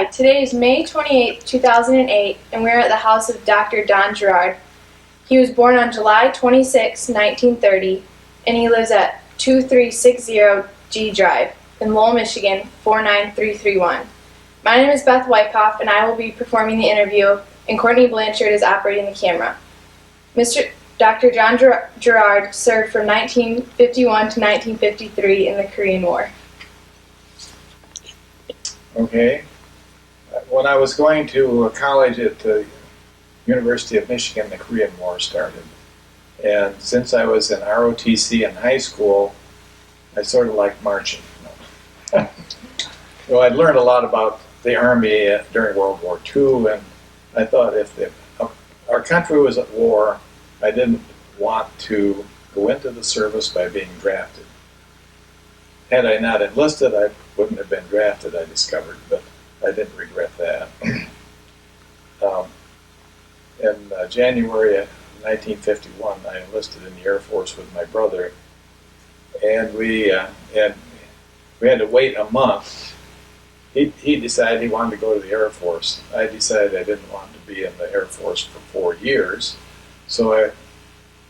Today is May 28, 2008, and we're at the house of Dr. Don Gerald. He was born on July 26, 1930, and he lives at 2360 G Drive in Lowell, Michigan, 49331. My name is Beth Wyckoff, and I will be performing the interview, and Courtney Blanchard is operating the camera. Dr. John Gerald served from 1951 to 1953 in the Korean War. Okay. When I was going to college at the University of Michigan, the Korean War started. And since I was in ROTC in high school, I sort of liked marching. So I'd learned a lot about the Army during World War II, and I thought if our country was at war, I didn't want to go into the service by being drafted. Had I not enlisted, I wouldn't have been drafted, I discovered, but I didn't regret that. In January of 1951, I enlisted in the Air Force with my brother, and we had to wait a month. He decided he wanted to go to the Air Force. I decided I didn't want to be in the Air Force for 4 years, so I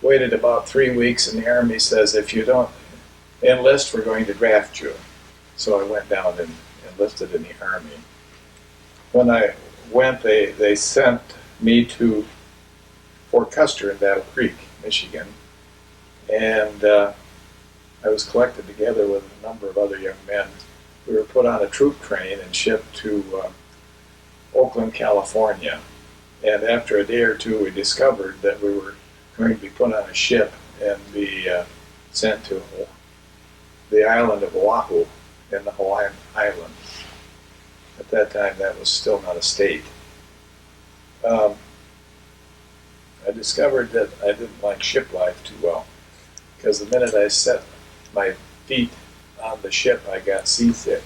waited about 3 weeks, and the Army says, if you don't enlist, we're going to draft you. So I went down and enlisted in the Army. When I went, they sent me to Fort Custer in Battle Creek, Michigan, and I was collected together with a number of other young men. We were put on a troop train and shipped to Oakland, California. And after a day or two, we discovered that we were going to be put on a ship and be sent to the island of Oahu in the Hawaiian Islands. At that time, that was still not a state. I discovered that I didn't like ship life too well, because the minute I set my feet on the ship, I got seasick.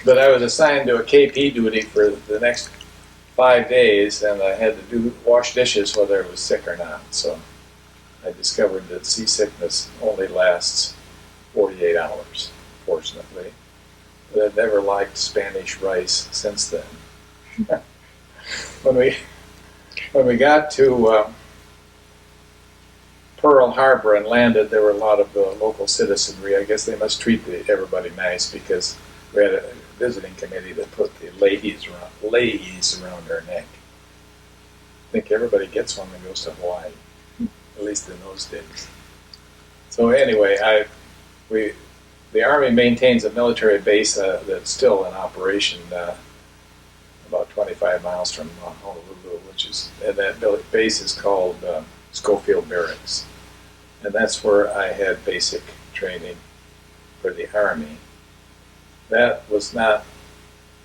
But I was assigned to a KP duty for the next 5 days, and I had to wash dishes whether I was sick or not. So I discovered that seasickness only lasts 48 hours, fortunately. But I've never liked Spanish rice since then. When we got to Pearl Harbor and landed, there were a lot of the local citizenry. I guess they must treat everybody nice, because we had a visiting committee that put the leis around our neck. I think everybody gets one that goes to Hawaii, at least in those days. So anyway, the Army maintains a military base that's still in operation about 25 miles from Honolulu, and that base is called Schofield Barracks. And that's where I had basic training for the Army. That was not,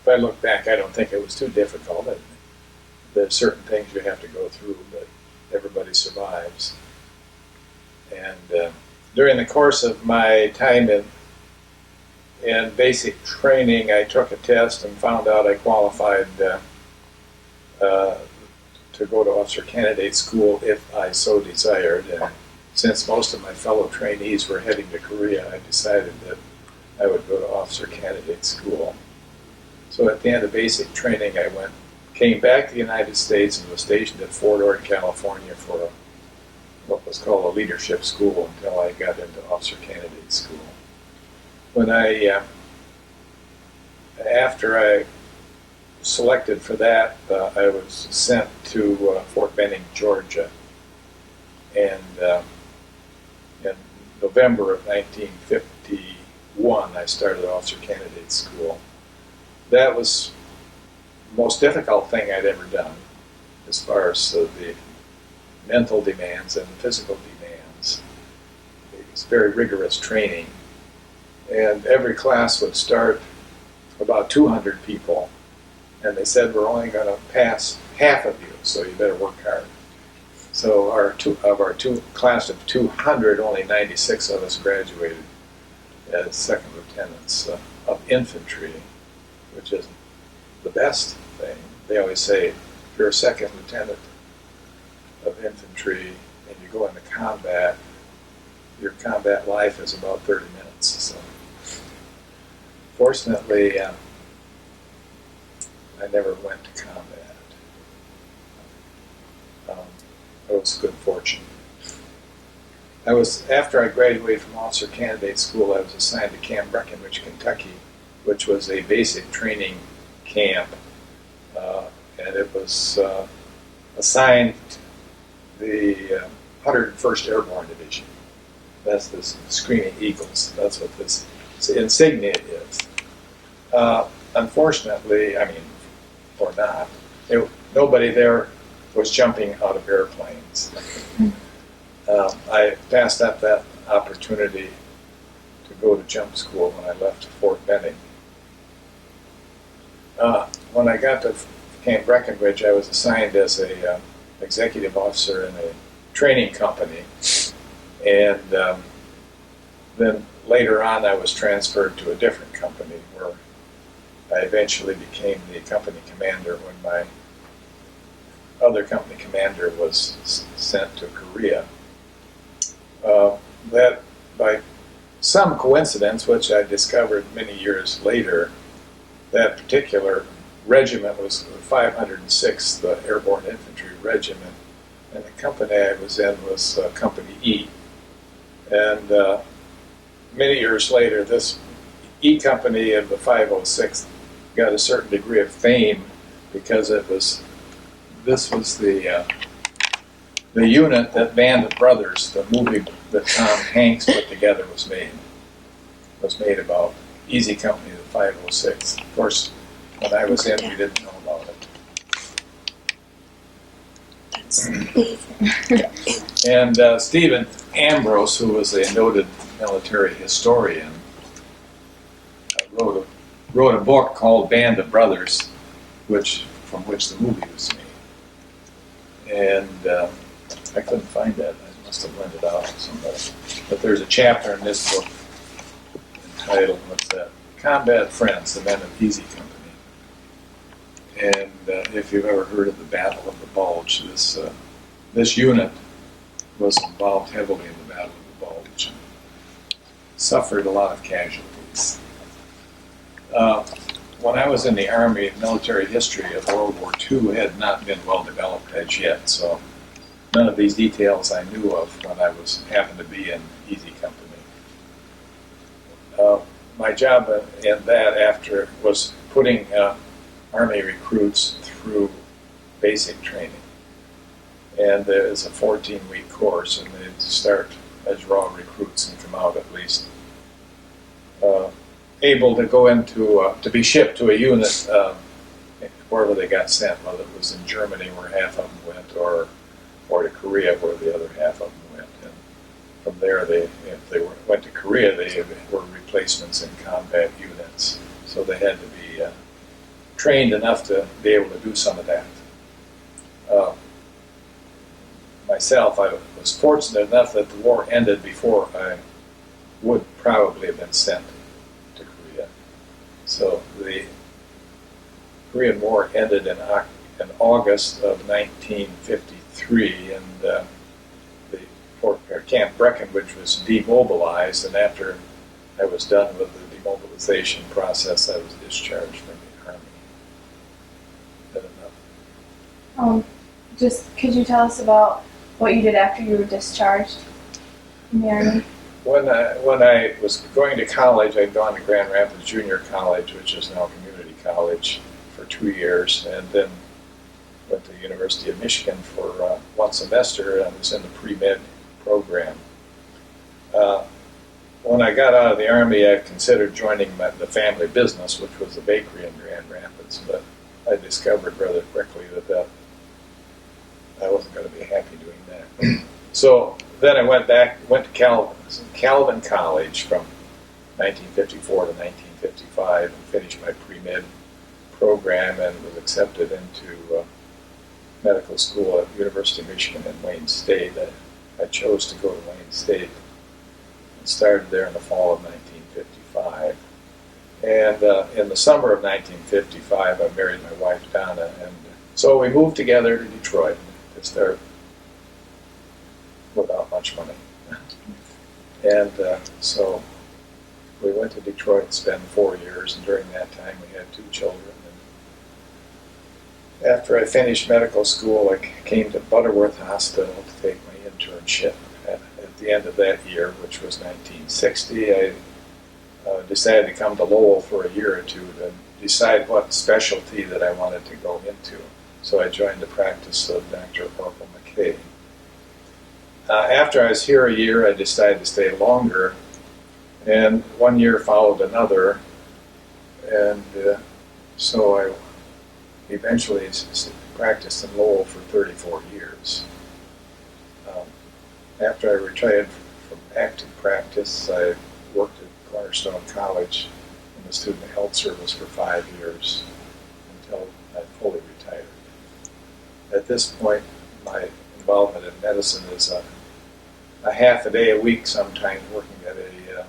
if I look back, I don't think it was too difficult. There's certain things you have to go through, but everybody survives. And during the course of my time in basic training, I took a test and found out I qualified to go to officer candidate school if I so desired. And since most of my fellow trainees were heading to Korea, I decided that I would go to officer candidate school. So at the end of basic training, I came back to the United States and was stationed at Fort Ord, California for what was called a leadership school until I got into officer candidate school. When after I selected for that, I was sent to Fort Benning, Georgia, and in November of 1951, I started officer candidate school. That was the most difficult thing I'd ever done, as far as the mental demands and the physical demands. It was very rigorous training, and every class would start about 200 people, and they said, we're only going to pass half of you, so you better work hard. So our class of 200, only 96 of us graduated as second lieutenants of infantry, which isn't the best thing. They always say, if you're a second lieutenant of infantry and you go into combat, your combat life is about 30 minutes. So fortunately, I never went to combat. It was good fortune. After I graduated from Officer Candidate School, I was assigned to Camp Breckenridge, Kentucky, which was a basic training camp, and it was assigned the 101st Airborne Division. That's the Screaming Eagles. That's what this insignia is. Unfortunately, or not, nobody there was jumping out of airplanes. I passed up that opportunity to go to jump school when I left Fort Benning. When I got to Camp Breckenridge, I was assigned as a executive officer in a training company, and then later on I was transferred to a different company where I eventually became the company commander when my other company commander was sent to Korea. That by some coincidence, which I discovered many years later, that particular regiment was the 506th Airborne Infantry Regiment, and the company I was in was Company E. And many years later, this E Company of the 506th got a certain degree of fame because this was the unit that Band of Brothers, the movie that Tom Hanks put together, was made about Easy Company, the 506. Of course, when I was in, we didn't know about it. That's amazing. And Stephen Ambrose, who was a noted military historian, wrote a book called Band of Brothers, from which the movie was made. And I couldn't find that. I must have lent it out to somebody. But there's a chapter in this book entitled, Combat Friends, the Men of Easy Company. And if you've ever heard of the Battle of the Bulge, this unit was involved heavily in the Battle of the Bulge and suffered a lot of casualties. When I was in the Army, military history of World War II had not been well developed as yet, so none of these details I knew of when I happened to be in Easy Company. My job in that after was putting Army recruits through basic training. And it's a 14-week course, and they start as raw recruits and come out at least able to go into, to be shipped to a unit wherever they got sent, whether it was in Germany where half of them went, or to Korea where the other half of them went. And from there, if they went to Korea, they were replacements in combat units. So they had to be trained enough to be able to do some of that. Myself, I was fortunate enough that the war ended before I would probably have been sent to Korea. So the Korean War ended in August of 1953, and the Camp Breckenridge was demobilized, and after I was done with the demobilization process, I was discharged from the Army. Is that enough? Just could you tell us about what you did after you were discharged from the Army? When I was going to college, I'd gone to Grand Rapids Junior College, which is now community college, for 2 years, and then went to the University of Michigan for 1 semester, and I was in the pre-med program. When I got out of the Army, I considered joining the family business, which was a bakery in Grand Rapids, but I discovered rather quickly that I wasn't going to be happy doing that. So then I went to Calvin College from 1954 to 1955 and finished my pre-med program and was accepted into medical school at University of Michigan in Wayne State. I chose to go to Wayne State and started there in the fall of 1955. And in the summer of 1955, I married my wife, Donna, and so we moved together to Detroit to start without much money. And so we went to Detroit and spent 4 years, and during that time we had 2 children. After I finished medical school, I came to Butterworth Hospital to take my internship. At the end of that year, which was 1960, I decided to come to Lowell for a year or two to decide what specialty that I wanted to go into. So I joined the practice of Dr. Oracle McKay. After I was here a year, I decided to stay longer, and one year followed another, and so I eventually practiced in Lowell for 34 years. After I retired from active practice, I worked at Cornerstone College in the Student Health Service for 5 years until I fully retired. At this point, my involvement in medicine is a half a day a week, sometimes working at a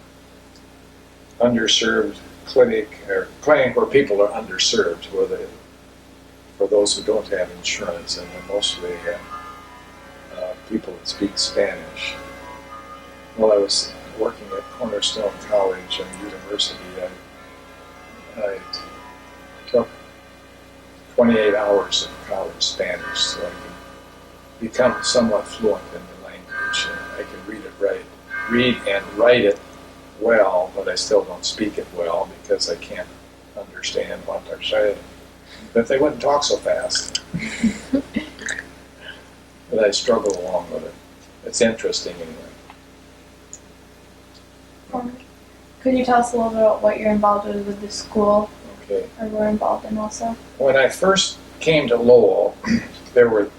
underserved clinic or clinic where people are underserved, for those who don't have insurance, and they're mostly people that speak Spanish. While I was working at Cornerstone College and University, I took 28 hours of college Spanish so I could become somewhat fluent in the language. I can read and write it well, but I still don't speak it well because I can't understand what they're saying. But they wouldn't talk so fast. But I struggle along with it. It's interesting anyway. Could you tell us a little bit about what you're involved with the school, Okay. or were involved in also? When I first came to Lowell, there were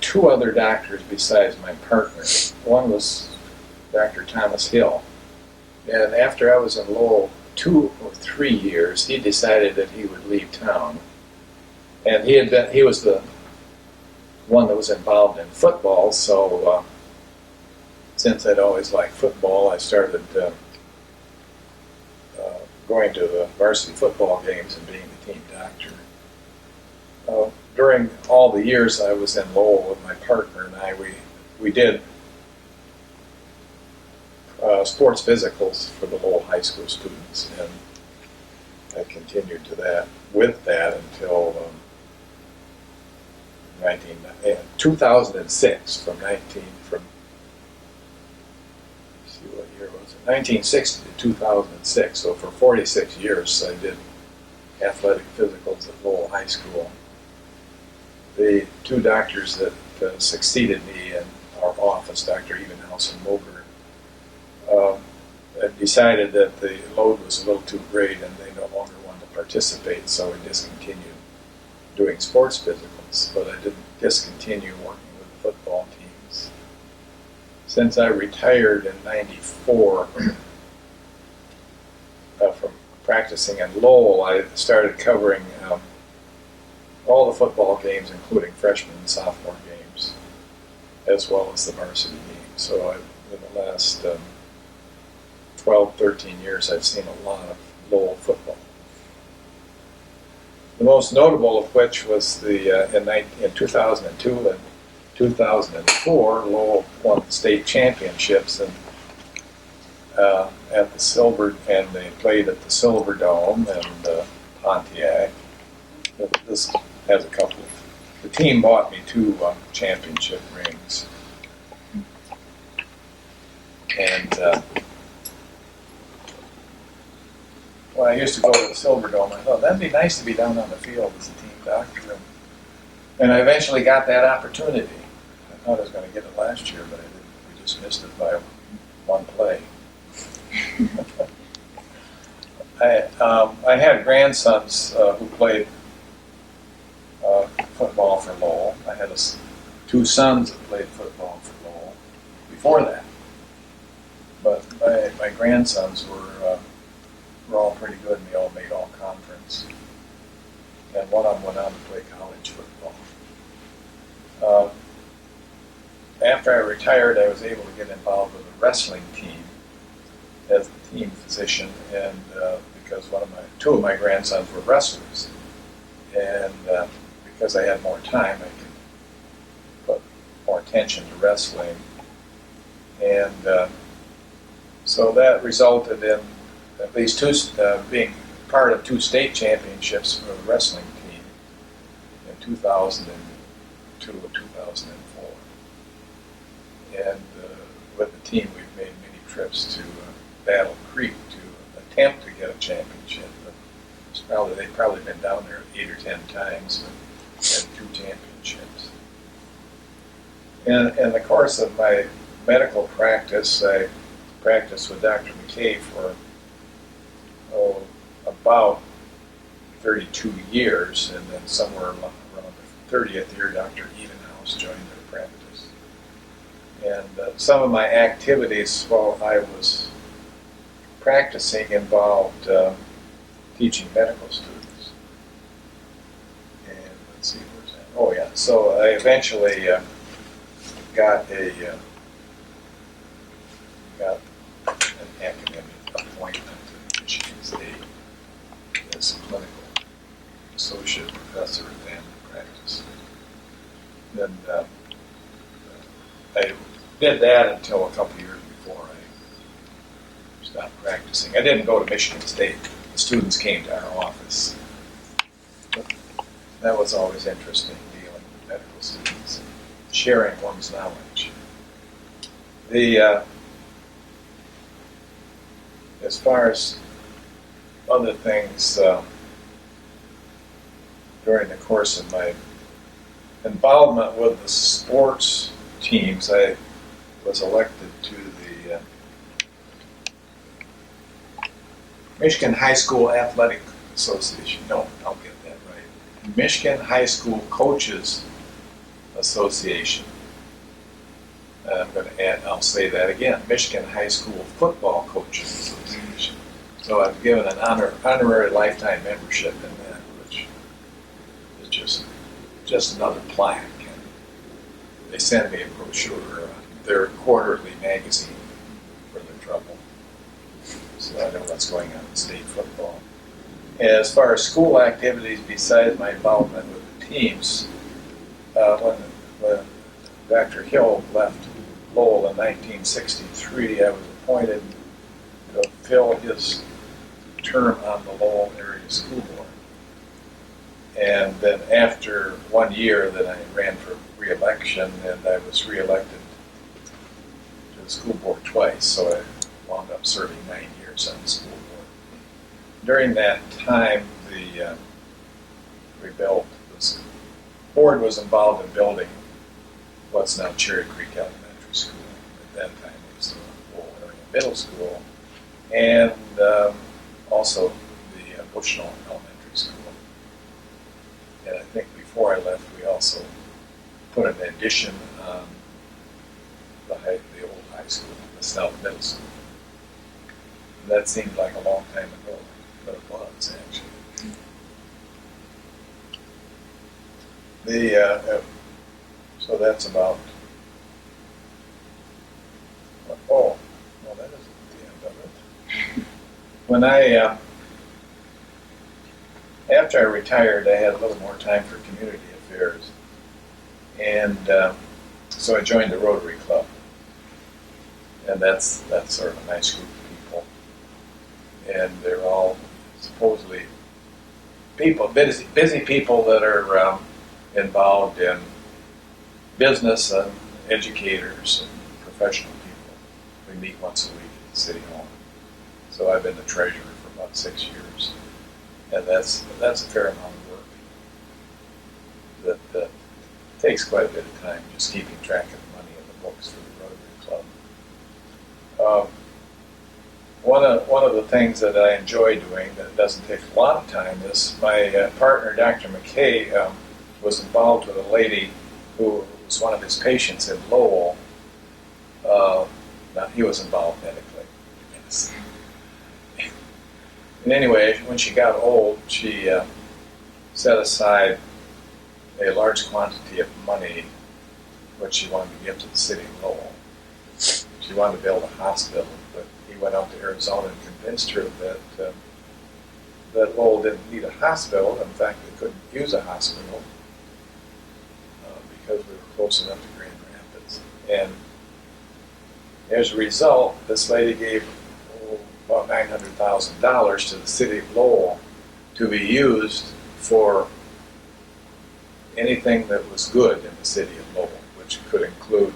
two other doctors besides my partner. One was Dr. Thomas Hill. And after I was in Lowell 2 or 3 years, he decided that he would leave town. And he was the one that was involved in football, so since I'd always liked football, I started going to the varsity football games and being the team doctor. During all the years I was in Lowell with my partner and I, we did sports physicals for the Lowell High School students, and I continued with that until 2006. From see what year was it? 1960 to 2006. So for 46 years, I did athletic physicals at Lowell High School. The two doctors that succeeded me in our office, Dr. Evenhouse and Moberg, decided that the load was a little too great and they no longer wanted to participate, so we discontinued doing sports physicals, but I didn't discontinue working with football teams. Since I retired in '94 from practicing in Lowell, I started covering all the football games, including freshman and sophomore games, as well as the varsity games. So in the last 12, 13 years, I've seen a lot of Lowell football. The most notable of which was in 2002 and 2004, Lowell won the state championships at the Silver, and they played at the Silver Dome and Pontiac. This has a couple of. The team bought me 2 championship rings, and when I used to go to the Silver Dome, I thought that'd be nice to be down on the field as a team doctor, and I eventually got that opportunity. I thought I was going to get it last year, but I didn't. We just missed it by one play. I had grandsons who played football for Lowell. I had 2 sons that played football for Lowell before that. But my grandsons were all pretty good, and they all made all conference. And one of them went on to play college football. After I retired, I was able to get involved with a wrestling team as the team physician, and because 2 of my grandsons were wrestlers, and because I had more time, I could put more attention to wrestling, and so that resulted in at least being part of 2 state championships for the wrestling team. 2002 and 2004. And with the team, we've made many trips to Battle Creek to attempt to get a championship. But they've probably been down there 8 or 10 times and had 2 championships. And in the course of my medical practice, I practiced with Dr. McKay for about 32 years, and then somewhere around the 30th year, Dr. Edenhouse joined their practice. And some of my activities while I was practicing involved teaching medical students. And let's see, where's that? Oh yeah, so I eventually got an academic appointment at Michigan State as a clinical associate professor at family practice. And I did that until a couple years before I stopped practicing. I didn't go to Michigan State. The students came to our office. But that was always interesting, dealing with medical students and sharing one's knowledge. As far as other things, during the course of my involvement with the sports teams, I was elected to the Michigan High School Athletic Association. No, I'll get that right. Michigan High School Coaches Association. I'm going to add, I'll say that again, Michigan High School Football Coaches Association. So I've given an honorary lifetime membership in that, which is just another plaque. And they send me a brochure, their quarterly magazine for their trouble. So I know what's going on in state football. As far as school activities, besides my involvement with the teams, when Dr. Hill left Lowell in 1963, I was appointed to fill his term on the Lowell Area School Board. And then after 1 year, then I ran for re-election, and I was re-elected to the school board twice, so I wound up serving 9 years on the school board. During that time, the board was involved in building what's now Cherry Creek Elementary School. At that time, it was the Lowell Area Middle School, and also the Bushnell Elementary School. And I think before I left, we also put an addition on the old high school, that's now the middle school. And that seemed like a long time ago, but it was actually. So that's about. Oh, no, that isn't the end of it. When after I retired, I had a little more time for community affairs, and so I joined the Rotary Club, and that's sort of a nice group of people, and they're all supposedly busy people that are involved in business and educators and professional people. We meet once a week at the City Hall. So I've been the treasurer for about 6 years. And that's a fair amount of work. That takes quite a bit of time, just keeping track of the money in the books for the Rotary Club. One of the things that I enjoy doing that doesn't take a lot of time is my partner, Dr. McKay, was involved with a lady who was one of his patients in Lowell. Now, he was involved medically, yes. And anyway, when she got old, she set aside a large quantity of money which she wanted to give to the city of Lowell. She wanted to build a hospital, but he went out to Arizona and convinced her that Lowell didn't need a hospital. In fact, they couldn't use a hospital because we were close enough to Grand Rapids. And as a result, this lady gave about $900,000 to the city of Lowell to be used for anything that was good in the city of Lowell, which could include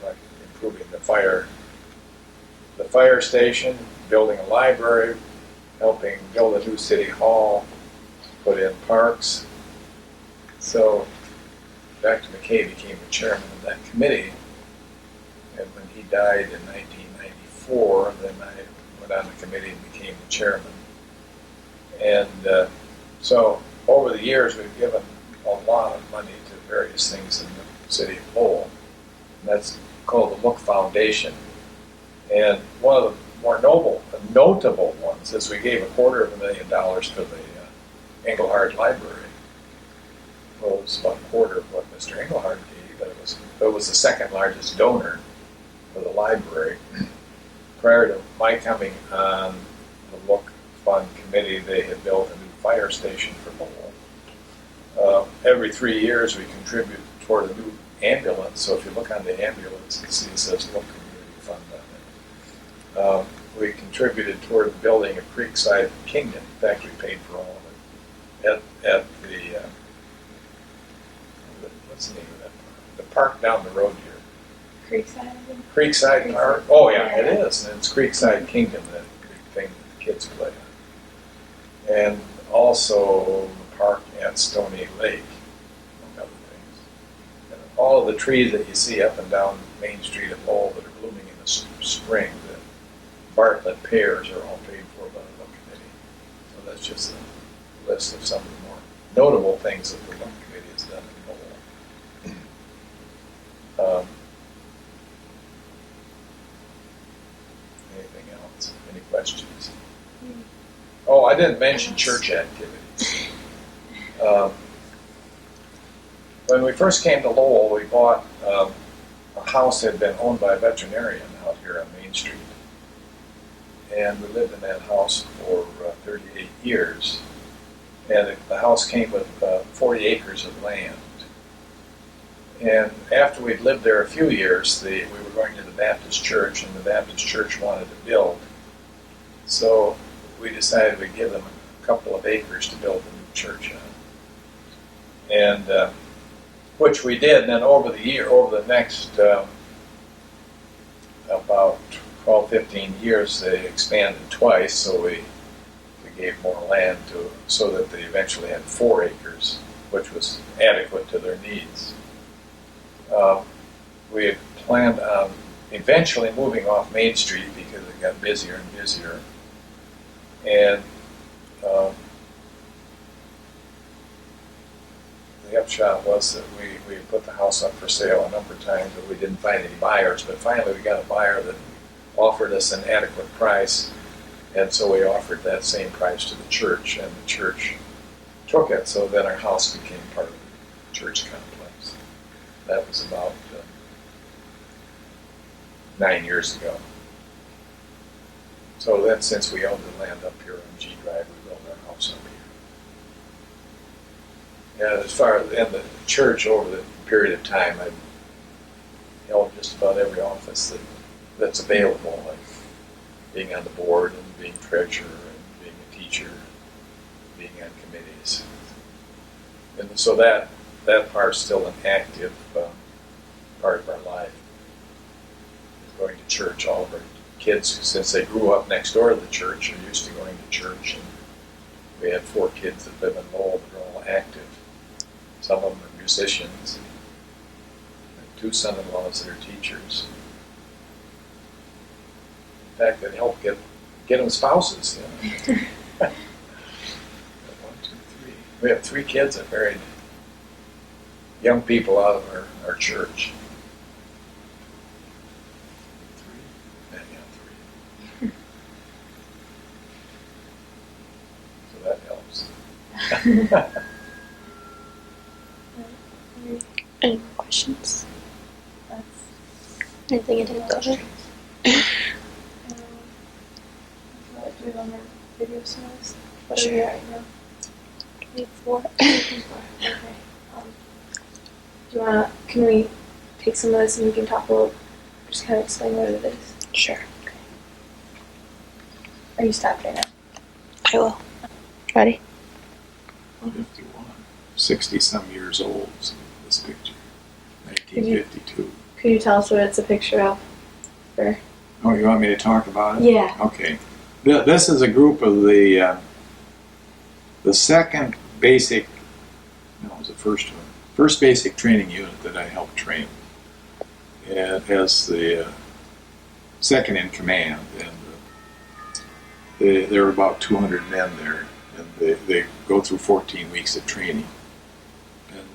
like improving the fire station, building a library, helping build a new city hall, put in parks. So Dr. McKay became the chairman of that committee, and when he died in 1994, then I went on the committee and became the chairman. And so over the years, we've given a lot of money to various things in the city of Lowell. And that's called the Look Foundation. And one of the more notable ones is we gave $250,000 to the Engelhard Library. Well, it was about a quarter of what Mr. Engelhard gave, but it was the second largest donor for the library. Prior to my coming on the Look Fund committee, they had built a new fire station for Lowell. Every 3 years, we contribute toward a new ambulance. So if you look on the ambulance, you see it says Look Community Fund on it. We contributed toward the building of Creekside Kingdom. In fact, we paid for all of it at the what's the name of that park? The park down the road here. Creekside Park. Oh yeah, it is. And it's Creekside Kingdom, that big thing that the kids play on. And also the park at Stony Lake, among other things. And all of the trees that you see up and down Main Street at Lowell that are blooming in the spring, the Bartlett pears, are all paid for by the Look Committee. So that's just a list of some of the more notable things that the Look Committee has done in Lowell. Anything else? Any questions? Oh, I didn't mention church activities. When we first came to Lowell, we bought a house that had been owned by a veterinarian out here on Main Street. And we lived in that house for 38 years. And the house came with 40 acres of land. And after we'd lived there a few years, we were going to the Baptist church, and the Baptist church wanted to build. So we decided we'd give them a couple of acres to build a new church on. And which we did. And then over the next about 12, 15 years, they expanded twice. So we gave more land so that they eventually had 4 acres, which was adequate to their needs. We had planned on eventually moving off Main Street because it got busier and busier. And the upshot was that we put the house up for sale a number of times, but we didn't find any buyers. But finally we got a buyer that offered us an adequate price, and so we offered that same price to the church, and the church took it. So then our house became part of the church complex. That was about 9 years ago. So then, since we owned the land up here on G Drive, we built our house up here. And as far as the church, over the period of time, I've held just about every office that's available, like being on the board and being treasurer and being a teacher, being on committees. And so that part's still an active part of our life. Going to church. All of our kids, since they grew up next door to the church, are used to going to church. And we have 4 kids that live in Lowell that are all active. Some of them are musicians. And 2 son-in-laws that are teachers. In fact, it helped get them spouses. You know? 1, 2, 3. We have 3 kids that married young people out of our church. That helps. Any more questions? Anything you didn't go over? Do we want our video sales? What Sure. are we at right now? 24. Okay. Can we take some of this and we can talk a little, just kind of explain what it is? Sure. Are you stopped right now? I will. Ready? 51. 60-some years old, so this picture. 1952. Could you tell us what it's a picture of? Or, Oh, you want me to talk about it? yeah. Okay. This is a group of the second basic, no, it was the first one. First basic training unit that I helped train. And as the second in command, and there were about 200 men there, and they go through 14 weeks of training. And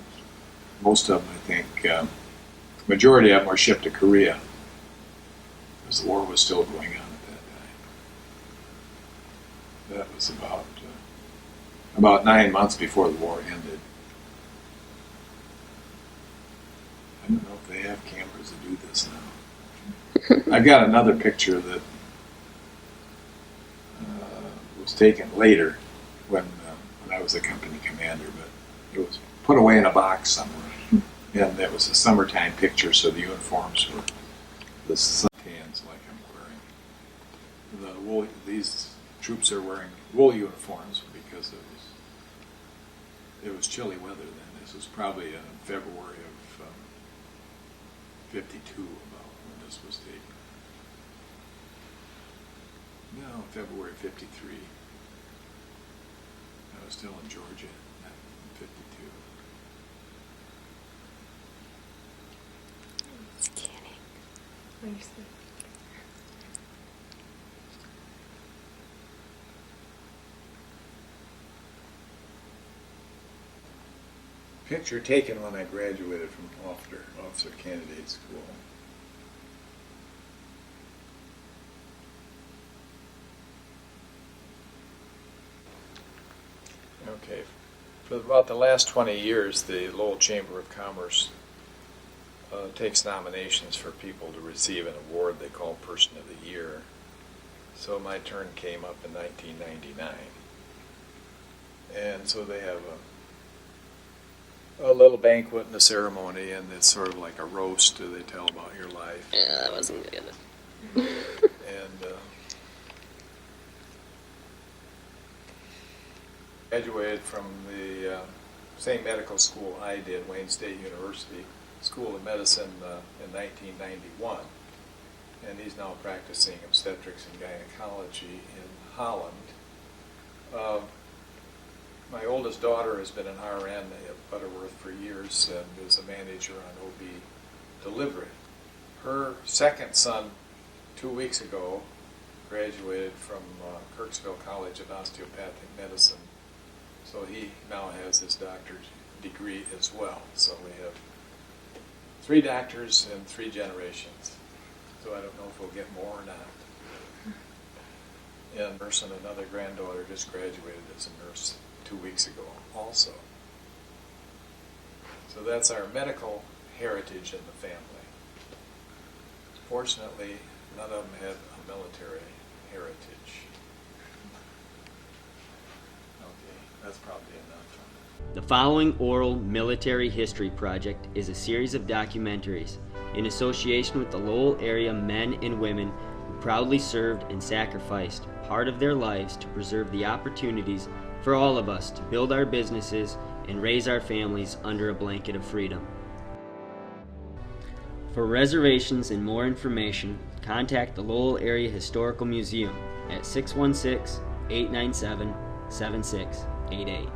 most of them, I think, majority of them were shipped to Korea, because the war was still going on at that time. That was about 9 months before the war ended. I don't know if they have cameras to do this now. I've got another picture that was taken later when I was a company commander, but it was put away in a box somewhere. And that was a summertime picture, so the uniforms were the suntans like I'm wearing. These troops are wearing wool uniforms because it was chilly weather then. This was probably in February of 52 about when this was taken. No, February 53. I was still in Georgia in 52. Picture taken when I graduated from officer candidate school. Okay, for about the last 20 years, the Lowell Chamber of Commerce takes nominations for people to receive an award they call Person of the Year. So my turn came up in 1999. And so they have a little banquet and a ceremony, and it's sort of like a roast. They tell about your life. Yeah, that wasn't good. And graduated from the same medical school I did, Wayne State University School of Medicine, in 1991. And he's now practicing obstetrics and gynecology in Holland. My oldest daughter has been an RN at Butterworth for years and is a manager on OB delivery. Her second son, 2 weeks ago, graduated from Kirksville College of Osteopathic Medicine. So he now has his doctor's degree as well. So we have 3 doctors in 3 generations. So I don't know if we'll get more or not. And nurse and another granddaughter just graduated as a nurse 2 weeks ago also. So that's our medical heritage in the family. Fortunately, none of them had a military heritage. Okay, that's probably enough. The following oral military history project is a series of documentaries in association with the Lowell area men and women who proudly served and sacrificed part of their lives to preserve the opportunities for all of us to build our businesses and raise our families under a blanket of freedom. For reservations and more information, contact the Lowell Area Historical Museum at 616-897-7688.